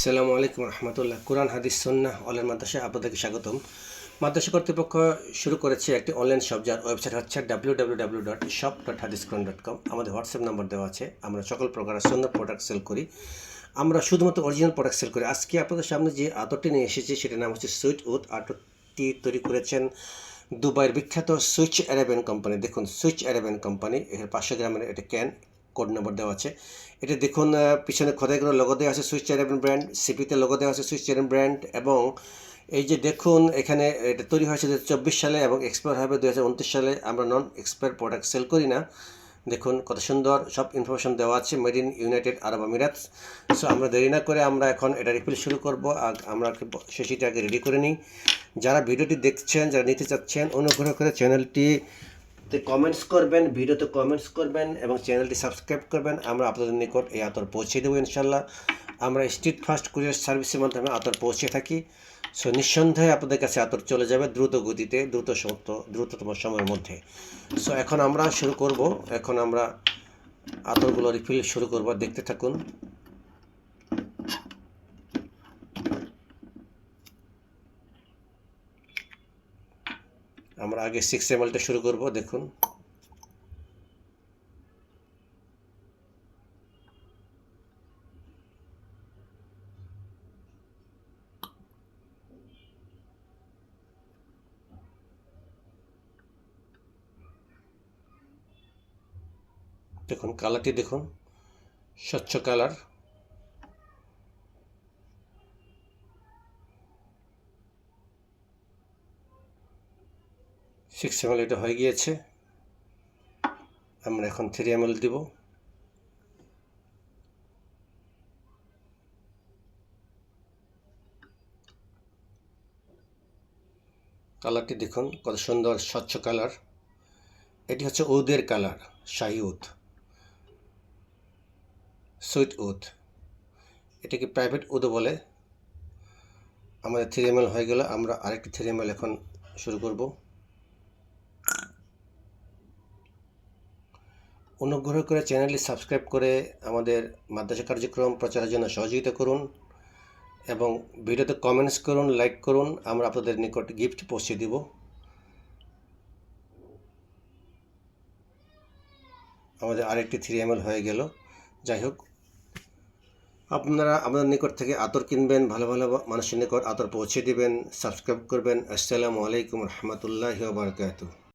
আসসালামু আলাইকুম রহমতুল্লাহ। কোরআন হাদিস সুন্নাহ অনলাইন মাদ্রাসায় আপনাদেরকে স্বাগতম। মাদ্রাসা কর্তৃপক্ষ শুরু করেছে একটি অনলাইন শপ, যার ওয়েবসাইট হচ্ছে www.shop.hadisquran.com। আমাদের হোয়াটসঅ্যাপ নাম্বার দেওয়া আছে। আমরা সকল প্রকার সুন্নাহ প্রোডাক্ট সেল করি। আমরা শুধুমাত্র অরিজিনাল প্রোডাক্ট সেল করি। আজকে আপনাদের সামনে যে আতরটি নিয়ে এসেছি সেটার নাম হচ্ছে সুইট উড। আতরটি তৈরি করেছেন দুবাইয়ের বিখ্যাত সুইচ অ্যারাবিয়ান কোম্পানি। দেখুন, সুইচ অ্যারাবিয়ান কোম্পানি, এর 500 গ্রামের এটা ক্যান, কোড নম্বর দেওয়া আছে। এটা দেখুন, পিছনে খোদাই করে লোগো দেওয়া আছে সুইচ অ্যারাবিয়ান ব্র্যান্ড, সিপিতে লোগো দেওয়া আছে সুইচ অ্যারাবিয়ান ব্র্যান্ড। এবং এই যে দেখুন, এখানে এটা তৈরি হয়েছে 2024 সালে এবং এক্সপায়ার হবে 2029 সালে। আমরা নন এক্সপায়ার প্রোডাক্ট সেল করি না। দেখুন কত সুন্দর সব ইনফরমেশন দেওয়া আছে, made in United Arab আমিরাতস। So আমরা দেরি না করে আমরা এখন এটা রিফিল শুরু করব। আর আমরা সেটা আগে রেডি করে নিই। যারা ভিডিওটি দেখছেন, যারা নিতে চাচ্ছেন, অনুগ্রহ করে চ্যানেলটিতে কমেন্টস করবেন, ভিডিওতে কমেন্টস করবেন এবং চ্যানেলটি সাবস্ক্রাইব করবেন। আমরা আপনাদের নিকট এই আতর পৌঁছে দেবো ইনশাল্লাহ। আমরা স্ট্রিট ফাস্ট কুরিয়ার সার্ভিসের মাধ্যমে আতর পৌঁছে থাকি। সো নিঃসন্দেহে আপনাদের কাছে আতর চলে যাবে দ্রুত গতিতে, দ্রুততম সময়ের মধ্যে। সো এখন আমরা শুরু করব। এখন আমরা আতরগুলো রিফিল শুরু করব, দেখতে থাকুন। আমরা আগে 6 ml শুরু করব। দেখুন, দেখুন কালারটি দেখুন, স্বচ্ছ কালার। সিক্স ml এটা হয়ে গিয়েছে। আমরা এখন 3 ml দিব। কালারটি দেখুন কত সুন্দর স্বচ্ছ কালার। এটি হচ্ছে উদের কালার, শাহি উদ, সুইট উদ। এটাকে প্রাইভেট উদও বলে। আমাদের 3 ml হয়ে গেল। আমরা আরেকটি 3 ml এখন শুরু করব। অনুগ্রহ করে চ্যানেলটি সাবস্ক্রাইব করে আমাদের মাদ্রাসা কার্যক্রম প্রচারের জন্য সহযোগিতা করুন এবং ভিডিওতে কমেন্টস করুন, লাইক করুন। আমরা আপনাদের নিকট গিফট পৌঁছে দিব। আমাদের আরেকটি 3 ml হয়ে গেল। যাই হোক, আপনারা আমাদের নিকট থেকে আতর কিনবেন, ভালো ভালো মানুষের নিকট আতর পৌঁছে দিবেন, সাবস্ক্রাইব করবেন। আসসালামু আলাইকুম রহমতুল্লাহি ওয়া বারাকাতুহু।